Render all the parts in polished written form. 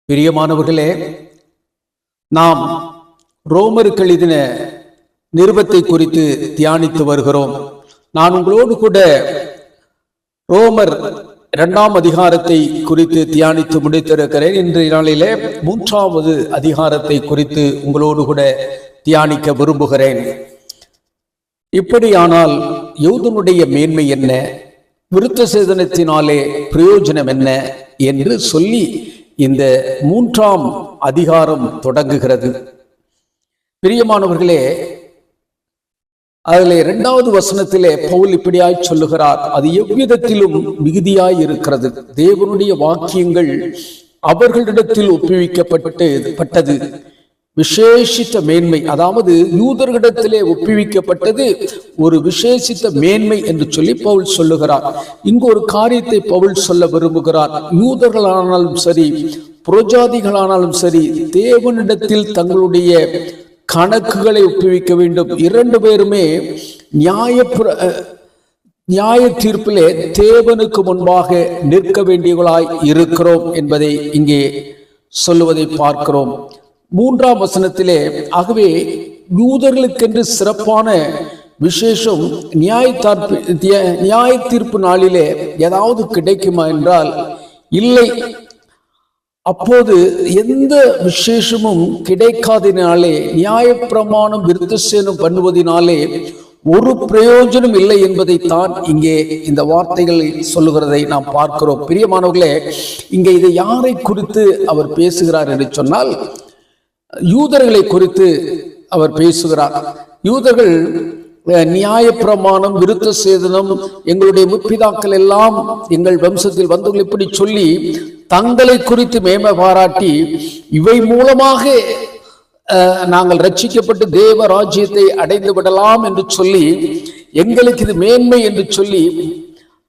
பிரியமானவர்களே, நாம் ரோமருக்கு எழுதின நிருபத்தை குறித்து தியானித்து வருகிறோம். நான் உங்களோடு கூட ரோமர் 2ஆம் அதிகாரத்தை குறித்து தியானித்து முடித்திருக்கிறேன். இன்றைய நாளிலே 3ஆவது அதிகாரத்தை குறித்து உங்களோடு கூட தியானிக்க விரும்புகிறேன். இப்படியானால் யூதனுடைய மேன்மை என்ன, விருத்த சேதனத்தினாலே பிரயோஜனம் என்ன என்று சொல்லி இந்த 3ஆம் அதிகாரம் தொடங்குகிறது. பிரியமானவர்களே, அதிலே 2வது வசனத்திலே பவுல் இப்படியாய் சொல்லுகிறார், அது எவ்விதத்திலும் மிகுதியாய் இருக்கிறது. தேவனுடைய வாக்கியங்கள் அவர்களிடத்தில் ஒப்புவிக்கப்பட்டது விசேஷித்த மேன்மை, அதாவது யூதர்களிடத்திலே ஒப்புவிக்கப்பட்டது ஒரு விசேஷித்த மேன்மை என்று சொல்லி பவுல் சொல்லுகிறார். இங்கு ஒரு காரியத்தை பவுல் சொல்ல விரும்புகிறார். யூதர்களானாலும் சரி, புறஜாதிகளானாலும் சரி, தேவனிடத்தில் தங்களுடைய கணக்குகளை ஒப்புவிக்க வேண்டும். 2 பேருமே நியாய தீர்ப்பிலே தேவனுக்கு முன்பாக நிற்க வேண்டியவர்களாய் இருக்கிறோம் என்பதை இங்கே சொல்லுவதை பார்க்கிறோம். 3ஆம் வசனத்திலே, ஆகவே யூதர்களுக்கென்று சிறப்பான விசேஷம் நியாய தீர்ப்பு நாளிலே ஏதாவது கிடைக்குமா என்றால் இல்லை. அப்போது எந்த விசேஷமும் கிடைக்காததினாலே, நியாயப்பிரமாணம் விருத்தசேதனம் பண்ணுவதினாலே ஒரு பிரயோஜனம் இல்லை என்பதைத்தான் இங்கே இந்த வார்த்தைகளை சொல்லுகிறதை நாம் பார்க்கிறோம். பிரியமானவர்களே, இங்கே இதை யாரை குறித்து அவர் பேசுகிறார் என்று சொன்னால், யூதர்களை குறித்து அவர் பேசுகிறார். யூதர்கள் நியாயப்பிரமாணம், விருத்த சேதனம், எங்களுடைய முற்பிதாக்கள் எல்லாம் எங்கள் வம்சத்தில் வந்தவர்கள் இப்படி சொல்லி தங்களை குறித்து மேன்மை பாராட்டி, இவை மூலமாக நாங்கள் ரட்சிக்கப்பட்டு தேவ ராஜ்யத்தை அடைந்து விடலாம் என்று சொல்லி, எங்களுக்கு இது மேன்மை என்று சொல்லி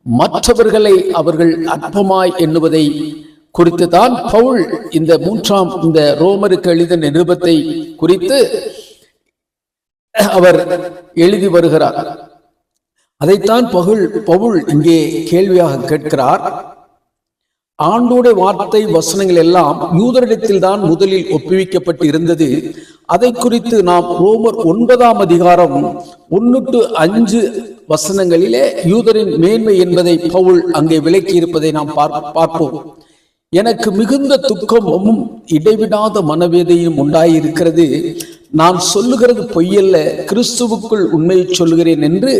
மற்றவர்களை அவர்கள் அற்பமாய் எண்ணுவதை குறித்து தான் பவுல் இந்த ரோமருக்கு எழுதின நிருபத்தை குறித்து அவர் எழுதி வருகிறார். அதைத்தான் பவுல் இங்கே கேள்வியாக கேட்கிறார். ஆண்டோட வார்த்தை வசனங்கள் எல்லாம் யூதரிடத்தில் தான் முதலில் ஒப்புவிக்கப்பட்டு இருந்தது. அதை குறித்து நாம் ரோமர் 9ஆம் அதிகாரம் 1-5 வசனங்களிலே யூதரின் மேன்மை என்பதை பவுல் அங்கே விளக்கி இருப்பதை நாம் பார்ப்போம். எனக்கு மிகுந்த துக்கமும் இடைவிடாத மனவேதையும் உண்டாயிருக்கிறது. நான் சொல்லுகிறது பொய்யல்ல, கிறிஸ்துவுக்குள் உண்மையை சொல்லுகிறேன் என்று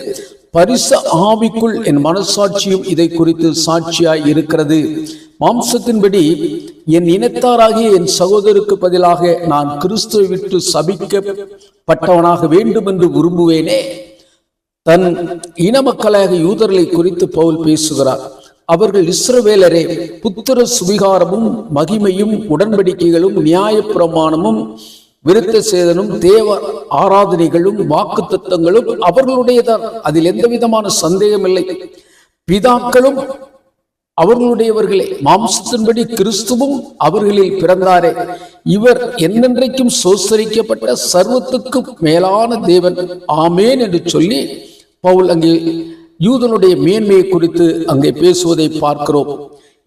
பரிச ஆவிக்குள் என் மனசாட்சியும் இதை குறித்து சாட்சியாய் இருக்கிறது. மாம்சத்தின்படி என் இனத்தாராகிய என் சகோதரருக்கு பதிலாக நான் கிறிஸ்துவை விட்டு சபிக்கப்பட்டவனாக வேண்டும் என்று விரும்புவேனே. தன் இன மக்களாக யூதர்களை குறித்து பவுல் பேசுகிறார். அவர்கள் இஸ்ரவேலரே, புத்திர சுவிகாரமும் மகிமையும் உடன்படிக்கைகளும் நியாயப்பிரமாணமும் விருத்த சேதனும் தேவ ஆராதனைகளும் வாக்கு தத்தங்களும் அவர்களுடையதான், அதில் எந்த விதமான சந்தேகம் இல்லை. பிதாக்களும் அவர்களுடையவர்களே, மாம்சத்தின்படி கிறிஸ்துவும் அவர்களில் பிறந்தாரே. இவர் என்னென்றைக்கும் சோசரிக்கப்பட்ட சர்வத்துக்கும் மேலான தேவன், ஆமேன் என்று சொல்லி பவுல் அங்கே யூதனுடைய மேன்மையை குறித்து அங்கே பேசுவதை பார்க்கிறோம்.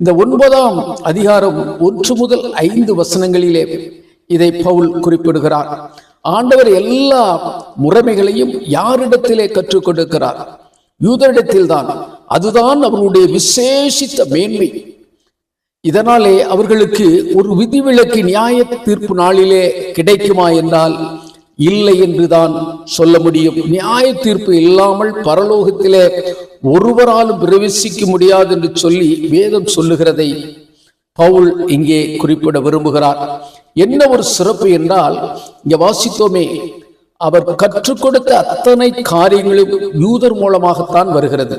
இந்த 9ஆம் அதிகாரம் 1 முதல் 5 வசனங்களிலே இதை பவுல் குறிப்பிடுகிறார். ஆண்டவர் எல்லா முறைமைகளையும் யாரிடத்திலே கற்றுக் கொடுக்கிறார்? யூதரிடத்தில் தான். அதுதான் அவர்களுடைய விசேஷித்த மேன்மை. இதனாலே அவர்களுக்கு ஒரு விதிவிலக்கு நியாய தீர்ப்பு நாளிலே கிடைக்குமா என்றால் இல்லை என்றுதான் சொல்ல முடியும். நியாய தீர்ப்பு இல்லாமல் பரலோகத்திலே ஒருவராலும் பிரவேசிக்க முடியாது என்று சொல்லி வேதம் சொல்லுகிறதை பவுல் இங்கே குறிப்பிட விரும்புகிறார். என்ன ஒரு சிறப்பு என்றால், இங்க வாசித்தோமே, அவர் கற்றுக் கொடுத்த அத்தனை காரியங்களும் யூதர் மூலமாகத்தான் வருகிறது.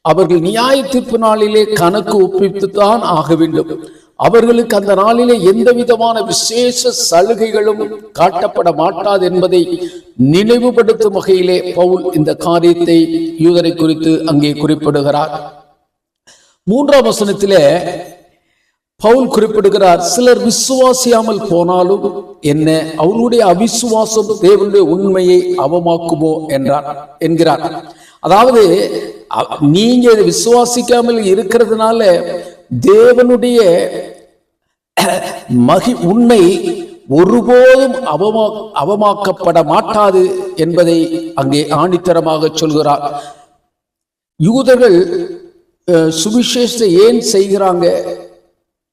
அவர்கள் நியாய தீர்ப்பு நாளிலே கணக்கு ஒப்பித்துத்தான் ஆக வேண்டும். அவர்களுக்கு அந்த நாளிலே எந்த விதமான விசேஷ சலுகைகளும் காட்டப்பட மாட்டாது என்பதை நினைவுபடுத்தும் வகையிலே பவுல் இந்த காரியத்தை யூதரை குறித்து அங்கே குறிப்பிடுகிறார். 3ஆம் வசனத்திலே பவுல் குறிப்பிடுகிறார், சிலர் விசுவாசியாமல் போனாலும் என்ன, அவருடைய அவிசுவாசம் தேவனுடைய உண்மையை அவமாக்குமோ என்கிறார். அதாவது நீங்க விசுவாசிக்காமல் இருக்கிறதுனால தேவனுடைய உண்மை ஒருபோதும் அவமாக்கப்பட மாட்டாது என்பதை அங்கே ஆணித்தரமாக சொல்கிறார். யூதர்கள் சுவிசேஷத்தை ஏன் செய்கிறாங்க,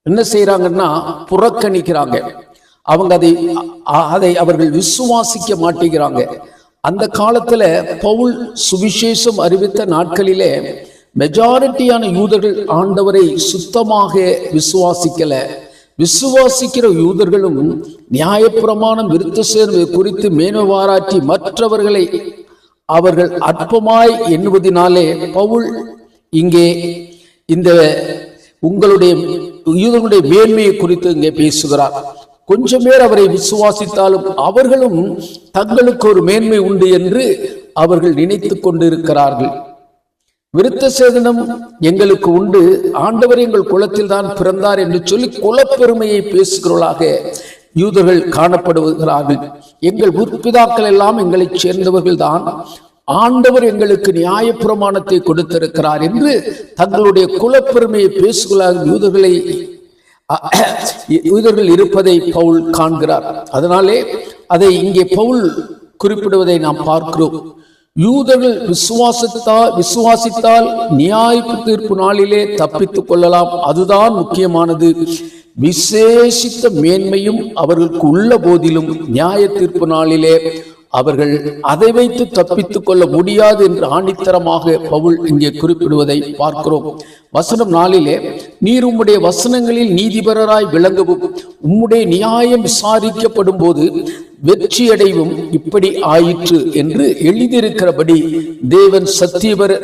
என்ன செய்யறாங்கன்னா புறக்கணிக்கிறாங்க. அவங்க அதை அவர்கள் விசுவாசிக்க மாட்டேங்கிறாங்க. அந்த காலத்துல பவுல் சுவிசேஷம் அறிவித்த நாட்களிலே மெஜாரிட்டியான யூதர்கள் ஆண்டவரை சுத்தமாக விசுவாசிக்கல. விசுவாசிக்கிற யூதர்களும் நியாயப்பிரமாணம் விருத்தசேதனம் குறித்து மேன்மை பாராட்டி மற்றவர்களை அவர்கள் அற்பமாய் எண்ணுவதினாலே பவுல் இங்கே இந்த உங்களுடைய யூதர்களுடைய மேன்மையை குறித்து இங்கே பேசுகிறார். கொஞ்சம் பேர் அவரை விசுவாசித்தாலும் அவர்களும் தங்களுக்கு ஒரு மேன்மை உண்டு என்று அவர்கள் நினைத்து கொண்டிருக்கிறார்கள். விருத்த சேதனம் எங்களுக்கு உண்டு, ஆண்டவர் எங்கள் குலத்தில் தான் பிறந்தார் என்று சொல்லி குலப்பெருமையை பேசுகிறவர்களாக யூதர்கள் காணப்படுகிறார்கள். எங்கள் முற்பிதாக்கள் எல்லாம் எங்களை சேர்ந்தவர்கள் தான், ஆண்டவர் எங்களுக்கு நியாயப்பிரமாணத்தை கொடுத்திருக்கிறார் என்று தங்களுடைய குலப்பெருமையை பேசுகிறார்கள். யூதர்கள் இருப்பதை பவுல் காண்கிறார். அதனாலே அதை இங்கே பவுல் குறிப்பிடுவதை நாம் பார்க்கிறோம். யூதர்கள் விசுவாசித்தால் நியாய தீர்ப்பு நாளிலே தப்பித்துக் கொள்ளலாம், அதுதான் முக்கியமானது. விசேஷித்த மேன்மையும் அவர்களுக்கு உள்ள போதிலும் நியாய தீர்ப்பு நாளிலே அவர்கள் அதை வைத்து தப்பித்துக் கொள்ள முடியாது என்று ஆணித்தரமாக பவுல் இங்கே குறிப்பிடுவதை பார்க்கிறோம். வசனம் 4 நீர் உம்முடைய வசனங்களில் நீதிபரராய் விளங்கவும் உம்முடைய நியாயம் விசாரிக்கப்படும் போது வெற்றியடைவும் இப்படி ஆயிற்று என்று எழுதியிருக்கிறபடி தேவன் சத்தியவர்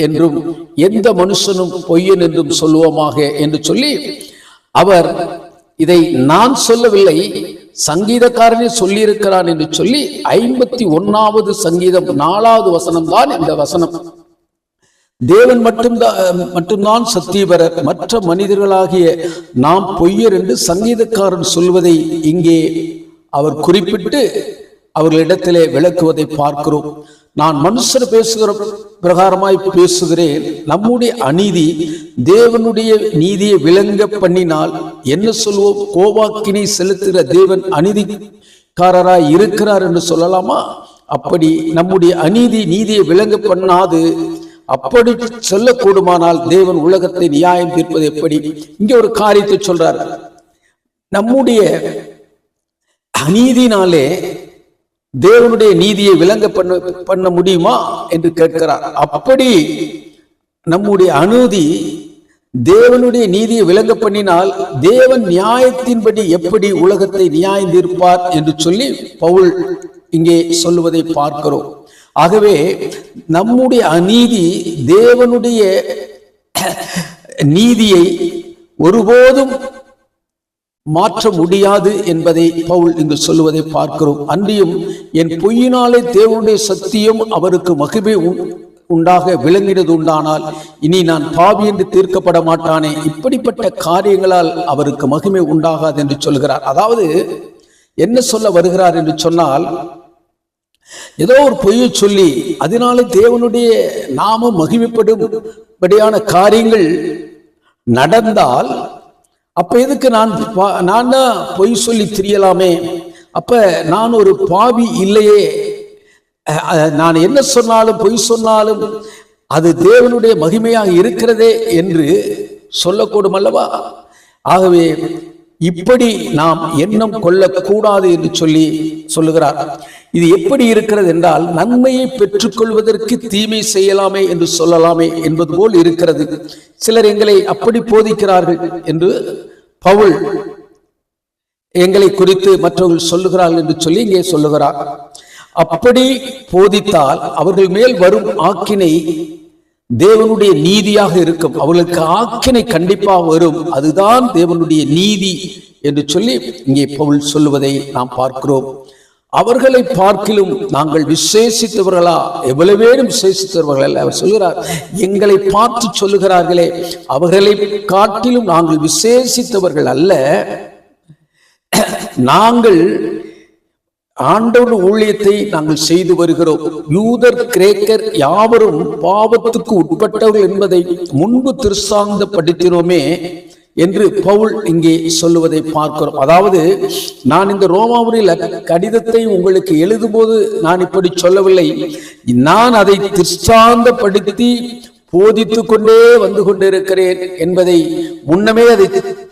என்றும் எந்த மனுஷனும் பொய்யன் என்றும் சொல்லுவோமாக என்று சொல்லி, அவர் இதை நான் சொல்லவில்லை, சங்கீதக்காரனே சொல்லியிருக்கிறான் என்று சொல்லி 51வது சங்கீதம் 4வது வசனம் தான் இந்த வசனம். தேவன் மட்டும்தான் சத்தியவரர், மற்ற மனிதர்களாகிய நாம் பொய்யர் என்று சங்கீதக்காரன் சொல்வதை இங்கே அவர் குறிப்பிட்டு அவர்களிடத்திலே விளக்குவதை பார்க்கிறோம். நான் மனுஷர் பேசுகிற பிரகாரமாய் பேசுகிறேன். நம்முடைய அநீதி தேவனுடைய நீதியை விளங்க பண்ணினால் என்ன சொல்வோம்? கோபாக்கினை செலுத்துகிற தேவன் அநீதிக்காரராய் இருக்கிறார் என்று சொல்லலாமா? அப்படி நம்முடைய அநீதி நீதியை விளங்க பண்ணாது. அப்படி சொல்லக்கூடுமானால் தேவன் உலகத்தை நியாயம் தீர்ப்பது எப்படி? இங்கே ஒரு காரியத்தை சொல்றார். நம்முடைய அநீதினாலே தேவனுடைய நீதியை விளங்க பண்ண முடியுமா என்று கேட்கிறார். அப்படி நம்முடைய அநீதி தேவனுடைய நீதியை விளங்க பண்ணினால் தேவன் நியாயத்தின்படி எப்படி உலகத்தை நியாயம் தீர்ப்பார் என்று சொல்லி பவுல் இங்கே சொல்லுவதை பார்க்கிறோம். ஆகவே நம்முடைய அநீதி தேவனுடைய நீதியை ஒருபோதும் மாற்ற முடியாது என்பதை பவுல் இங்கு சொல்லுவதை பார்க்கிறோம். அன்றியும் என் பொய்யினாலே தேவனுடைய சத்தியம் அவருக்கு மகிமை உண்டாக விளங்கினது உண்டானால் இனி நான் பாவி என்று தீர்க்கப்பட மாட்டானே. இப்படிப்பட்ட காரியங்களால் அவருக்கு மகிமை உண்டாகாது என்று சொல்கிறார். அதாவது என்ன சொல்ல வருகிறார் என்று சொன்னால், ஏதோ ஒரு பொய்யை சொல்லி அதனாலே தேவனுடைய நாமம் மகிமைப்படும்படியான காரியங்கள் நடந்தால் அப்ப எதுக்கு நான் தான் பொய் சொல்லி திரியலாமே? அப்ப நான் ஒரு பாவி இல்லையே, நான் என்ன சொன்னாலும் பொய் சொன்னாலும் அது தேவனுடைய மகிமையாக இருக்கிறதே என்று சொல்லக்கூடும் அல்லவா? ஆகவே இப்படி நாம் எண்ணம் கொள்ளக்கூடாது என்று சொல்லுகிறார். இது எப்படி இருக்கிறது என்றால், நன்மையை பெற்றுக்கொள்வதற்கு தீமை செய்யலாமே என்று சொல்லலாமே என்பது போல் இருக்கிறது. சிலர் எங்களை அப்படி போதிக்கிறார்கள் என்று பவுல் எங்களை குறித்து மற்றவர்கள் சொல்லுகிறார்கள் என்று சொல்லி இங்கே சொல்லுகிறார். அப்படி போதித்தால் அவர்கள் மேல் வரும் ஆக்கினை தேவனுடைய நீதியாக இருக்கும். அவர்களுக்கு ஆக்கினை கண்டிப்பாக வரும். அதுதான் தேவனுடைய நீதி என்று சொல்லி இங்கே பவுல் சொல்லுவதை நாம் பார்க்கிறோம். அவர்களை பார்க்கிலும் நாங்கள் விசேஷித்தவர்களா? எவ்வளவேனும் விசேஷித்தவர்கள் அல்ல. அவர் சொல்கிறார், எங்களை பார்த்து சொல்லுகிறார்களே, அவர்களை காட்டிலும் நாங்கள் விசேஷித்தவர்கள் அல்ல. நாங்கள் ஆண்டவர் ஊழியத்தை நாங்கள் செய்து வருகிறோம். யூதர் கிரேக்கர் யாவரும் பாவத்துக்கு உட்பட்டவர்கள் என்பதை முன்பு திருசாந்த படித்தினோமே. என்று பவுல் இங்கே சொல்லுவதை பார்க்கிறோம். அதாவது நான் இந்த ரோமாபுரியில் கடிதத்தை உங்களுக்கு எழுதும்போது நான் இப்படி சொல்லவில்லை, நான் அதை திருஷ்டாந்தப்படுத்தி போதித்துக் கொண்டே வந்து கொண்டிருக்கிறேன் என்பதை முன்னமே அதை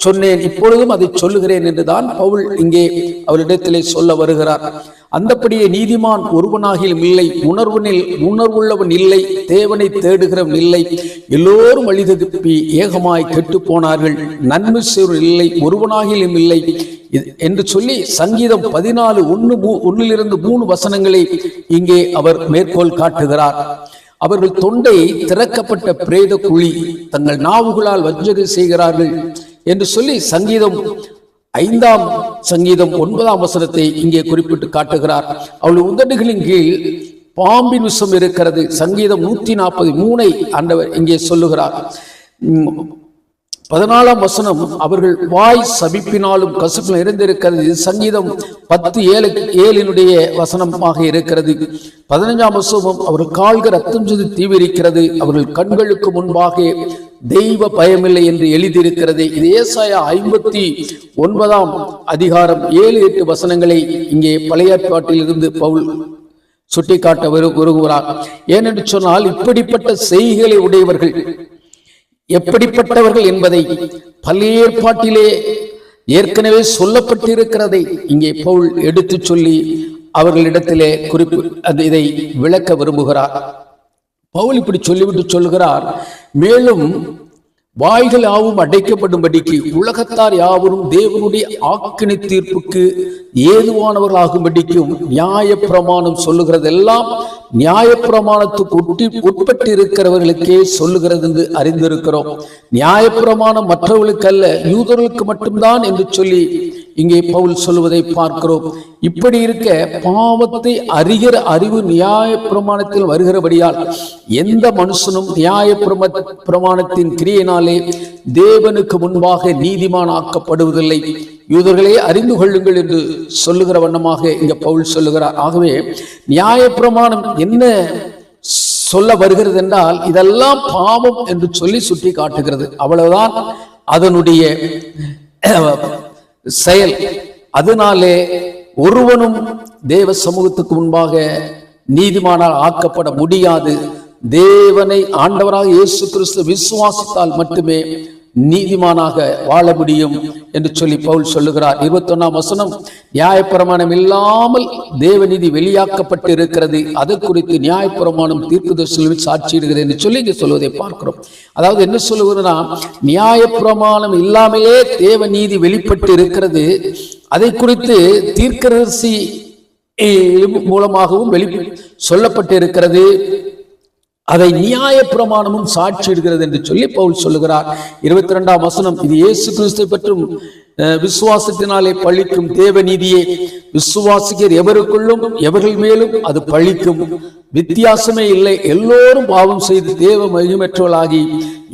சொன்னேன், இப்பொழுதும் அதை சொல்லுகிறேன் என்றுதான் பவுல் இங்கே அவரிடத்திலே சொல்ல வருகிறார். அந்தப்படியே நீதிமான் ஒருவனாகிலும் இல்லை, உணர்வுள்ளவன் இல்லை, தேவனை தேடுகிறவன் இல்லை, எல்லோரும் வழி தப்பி ஏகமாய் கெட்டு போனார்கள், நன்மை செய்வர் இல்லை, ஒருவனாகிலும் இல்லை என்று சொல்லி சங்கீதம் 14:1-3 வசனங்களை இங்கே அவர் மேற்கோள் காட்டுகிறார். அவர்கள் தொண்டை திறக்கப்பட்ட பிரேத குழி, தங்கள் நாவுகளால் வஞ்சனை செய்கிறார்கள் என்று சொல்லி சங்கீதம் 9 வசனத்தை இங்கே குறிப்பிட்டு காட்டுகிறார். அவளுடைய உதடுகளின் கீழ் பாம்பின் விஷம் இருக்கிறது. சங்கீதம் 143 ஆண்டவர் இங்கே சொல்லுகிறார். 14 வசனம் அவர்கள் வாய் சபிப்பினாலும் கசப்பிலும் இருந்திருக்கிறது. இது சங்கீதம் 10:7 வசனமாக இருக்கிறது. 15 வசனம் அவர்கள் கால்கள் ரத்தம் சிந்தி தீவிரிக்கிறது, அவர்கள் கண்களுக்கு முன்பாக தெய்வ பயமில்லை என்று எழுதியிருக்கிறது. இது ஏசாயா 59 அதிகாரம் 7-8 வசனங்களை இங்கே பழைய ஏற்பாட்டில் இருந்து பவுல் சுட்டிக்காட்ட விரும்புகிறார். ஏனென்று சொன்னால் இப்படிப்பட்ட செய்கைகளை உடையவர்கள் எப்படிப்பட்டவர்கள் என்பதை பழைய ஏற்பாட்டிலே ஏற்கனவே சொல்லப்பட்டிருக்கிறதை இங்கே பவுல் எடுத்து சொல்லி அவர்களிடத்திலே இதை விளக்க விரும்புகிறார். பவுல் இப்படி சொல்லிவிட்டு சொல்கிறார், மேலும் வாய்கள் யாவும் அடைக்கப்படும்படிக்கு உலகத்தார் யாவரும் தேவனுடைய ஆக்கினை தீர்ப்புக்கு ஏதுவானவர்களாகும்படிக்கும் நியாய பிரமாணம் சொல்லுகிறதெல்லாம் நியாய பிரமாணத்துக்கு உட்பட்டு இருக்கிறவர்களுக்கே சொல்லுகிறது என்று அறிந்திருக்கிறோம். நியாய பிரமாணம் மற்றவர்களுக்கு அல்ல, யூதர்களுக்கு மட்டும்தான் என்று சொல்லி இங்கே பவுல் சொல்லுவதை பார்க்கிறோம். இப்படி இருக்க பாவத்தை அறிகிற அறிவு நியாய பிரமாணத்தில் வருகிறபடியால் எந்த மனுஷனும் நியாய பிரமாணத்தின் கிரியையினாலே தேவனுக்கு முன்பாக நீதிமான் ஆக்கப்படுவதில்லை. யூதர்களே அறிந்து கொள்ளுங்கள் என்று சொல்லுகிற வண்ணமாக இங்க பவுல் சொல்லுகிறார். ஆகவே நியாய பிரமாணம் என்ன சொல்ல வருகிறது என்றால் இதெல்லாம் பாவம் என்று சொல்லி சுட்டி காட்டுகிறது. அவ்வளவுதான் அதனுடைய செயல். அதனாலே ஒருவனும் தேவ சமூகத்துக்கு முன்பாக நீதிமானால் ஆக்கப்பட முடியாது. தேவனை ஆண்டவராக இயேசு கிறிஸ்து விசுவாசித்தால் மட்டுமே நீதிமானாக வாழ முடியும் என்று சொல்லி பவுல் சொல்லுகிறார். 21 வசனம் நியாயப்பிரமாணம் இல்லாமல் தேவநீதி வெளியாக்கப்பட்டு இருக்கிறது, அது குறித்து நியாயப்பிரமாணம் தீர்க்கதரிசிகளில் சாட்சியிடுகிறது என்று சொல்லி இங்கே சொல்வதை பார்க்கிறோம். அதாவது என்ன சொல்லுகிறதுனா, நியாயப்பிரமாணம் இல்லாமலே தேவநீதி வெளிப்பட்டு இருக்கிறது, அதை குறித்து தீர்க்கதரிசி மூலமாகவும் சொல்லப்பட்டு இருக்கிறது, அதை நியாய பிரமாணமும் சாட்சியிடுகிறது என்று சொல்லி பவுல் சொல்லுகிறார். 22 வசனம் இது இயேசு கிறிஸ்துவை பற்றும் விசுவாசத்தினாலே பழிக்கும் தேவ நீதியே, விசுவாசிக்கிற எவருக்குள்ளும் எவர்கள் மேலும் அது பழிக்கும், வித்தியாசமே இல்லை, எல்லோரும் பாவம் செய்து தேவ மகிமையற்றவர்களாகி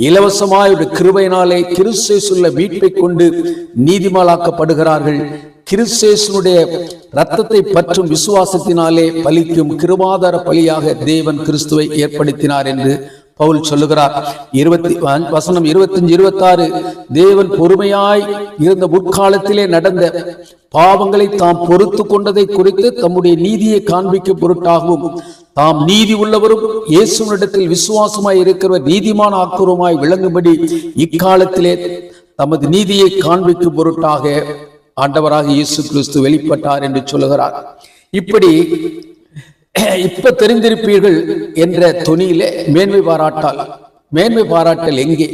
இலவசமாய் கிருபையினாலே கிறிஸ்துவுள்ள மீட்பை கொண்டு நீதிமானாக்கப்படுகிறார்கள். கிறிஸ்துவினுடைய இரத்தத்தை பற்றும் விசுவாசத்தினாலே பலிக்கும் கிருபாதார பலியாக தேவன் கிறிஸ்துவை ஏற்படுத்தினார் என்று பவுல் சொல்லுகிறார். 25-26 தேவன் பொறுமையாய் இருந்த முற்காலத்திலே நடந்த பாவங்களை தாம் பொறுத்து கொண்டதை குறித்து தம்முடைய நீதியை காண்பிக்கும் பொருட்டாகவும் தாம் நீதி உள்ளவரும் இயேசுவினிடத்தில் விசுவாசமாய் இருக்கிறவர் நீதிமான ஆக்குவருமாய் விளங்கும்படி இக்காலத்திலே தமது நீதியை காண்பிக்கும் பொருட்டாக ஆண்டவராக இயேசு கிறிஸ்து வெளிப்பட்டார் என்று சொல்லுகிறார். இப்ப தெரிந்திருப்பீர்கள் என்ற தொனியிலே மேன்மை பாராட்டல் எங்கே?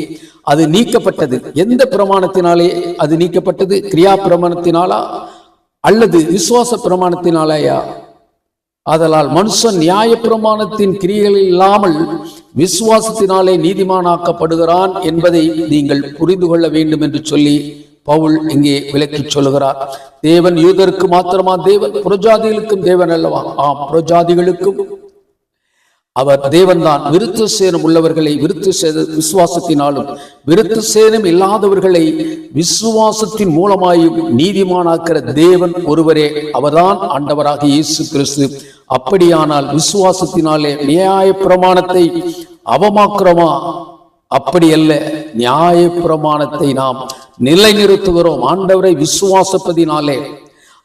அது நீக்கப்பட்டது. எந்த பிரமாணத்தினாலே அது நீக்கப்பட்டது? கிரியா பிரமாணத்தினாலா அல்லது விசுவாச பிரமாணத்தினாலேயா? ஆதலால் மனுஷன் நியாய பிரமாணத்தின் கிரியைகள் இல்லாமல் விசுவாசத்தினாலே நீதிமானாக்கப்படுகிறான் என்பதை நீங்கள் புரிந்து கொள்ள வேண்டும் என்று சொல்லி பவுல் இங்கே விளக்கி சொல்லுகிறார். தேவன் யூதருக்கு மாத்திரமா தேவன்? புறஜாதிகளுக்கும் தேவன் அல்லவா? ஆம், புறஜாதிகளுக்கும் அவர் தேவன்தான். விருத்த சேனம் உள்ளவர்களை விசுவாசத்தினாலும் விருத்த சேனம் இல்லாதவர்களை விசுவாசத்தின் மூலமாயும் நீதிமானாக்கிற தேவன் ஒருவரே, அவர்தான் ஆண்டவராக இயேசு கிறிஸ்து. அப்படியானால் விசுவாசத்தினாலே நியாய பிரமாணத்தை அவமாக்குறோமா? அப்படி அல்ல, நியாய பிரமாணத்தை நாம் நிலைநிறுத்துகிறோம். ஆண்டவரை விசுவாசிப்பதினாலே,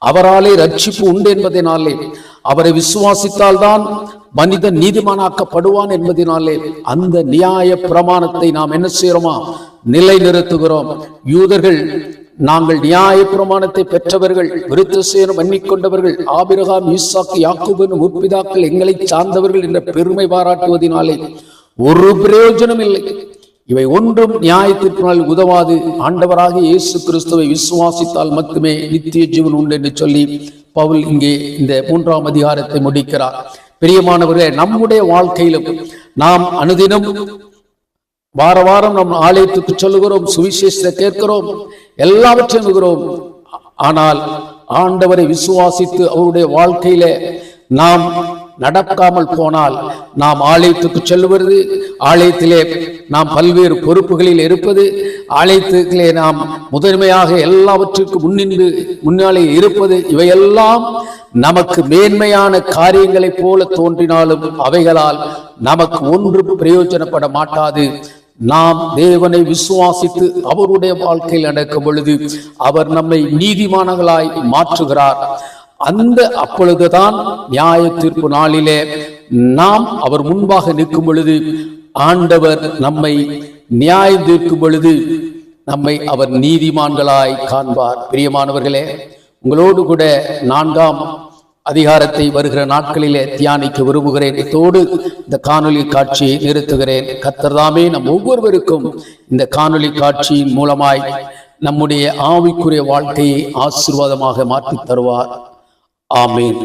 அவராலே ரட்சிப்பு உண்டு என்பதனாலே, அவரை விசுவாசித்தால்தான் மனிதன் நீதிமானாக்கப்படுவான் என்பதனாலே அந்த நியாய பிரமாணத்தை நாம் என்ன செய்யறோமா? நிலைநிறுத்துகிறோம். யூதர்கள் நாங்கள் நியாய பிரமாணத்தை பெற்றவர்கள், விருத்த சேதனம் பண்ணிக்கொண்டவர்கள், ஆபிரகாம், ஈசாக்கு, யாக்கோபு என்னும் முற்பிதாக்கள் எங்களை சார்ந்தவர்கள் என்ற பெருமை பாராட்டுவதனாலே ஒரு பிரயோஜனம் இல்லை. இவை ஒன்றும் நியாயத்திற்கு உதவாது. ஆண்டவராக இயேசு கிறிஸ்துவை விசுவாசித்தால் மட்டுமே நித்திய ஜீவன் உண்டு என்று சொல்லி பவுல் இங்கே இந்த 3ஆம் அதிகாரத்தை முடிக்கிறார். பிரியமானவர்களே, நம்முடைய வாழ்க்கையிலும் நாம் அனுதினம் வார வாரம் நம் ஆலயத்துக்கு சொல்லுகிறோம், சுவிசேஷத்தை கேட்கிறோம், எல்லாவற்றையும் சொல்கிறோம். ஆனால் ஆண்டவரை விசுவாசித்து அவருடைய வாழ்க்கையில நாம் நடக்காமல் போனால், நாம் ஆலயத்துக்கு செல்வது, ஆலயத்திலே நாம் பல்வேறு பொறுப்புகளில் இருப்பது, ஆலயத்திலே நாம் முதன்மையாக எல்லாவற்றிற்கும் முன்னாலே இருப்பது, இவையெல்லாம் நமக்கு மேன்மையான காரியங்களைப் போல தோன்றினாலும் அவைகளால் நமக்கு ஒன்றும் பிரயோஜனப்பட மாட்டாது. நாம் தேவனை விசுவாசித்து அவருடைய வாழ்க்கையில் நடக்கும் பொழுது அவர் நம்மை நீதிமான்களாய் மாற்றுகிறார். அப்பொழுதுதான் நியாய தீர்ப்பு நாளிலே நாம் அவர் முன்பாக நிற்கும் பொழுது, ஆண்டவர் நம்மை நியாயம் தீர்க்கும் பொழுது நம்மை அவர் நீதிமான்களாய் காண்பார். பிரியமானவர்களே, உங்களோடு கூட 4ஆம் அதிகாரத்தை வருகிற நாட்களிலே தியானிக்க விரும்புகிறேன். இதோடு இந்த காணொலி காட்சியை நிறுத்துகிறேன். கர்த்தர் தாமே நம் ஒவ்வொருவருக்கும் இந்த காணொலி காட்சியின் மூலமாய் நம்முடைய ஆவிக்குரிய வாழ்க்கையை ஆசீர்வாதமாக மாற்றித் தருவார். ஆமீன்.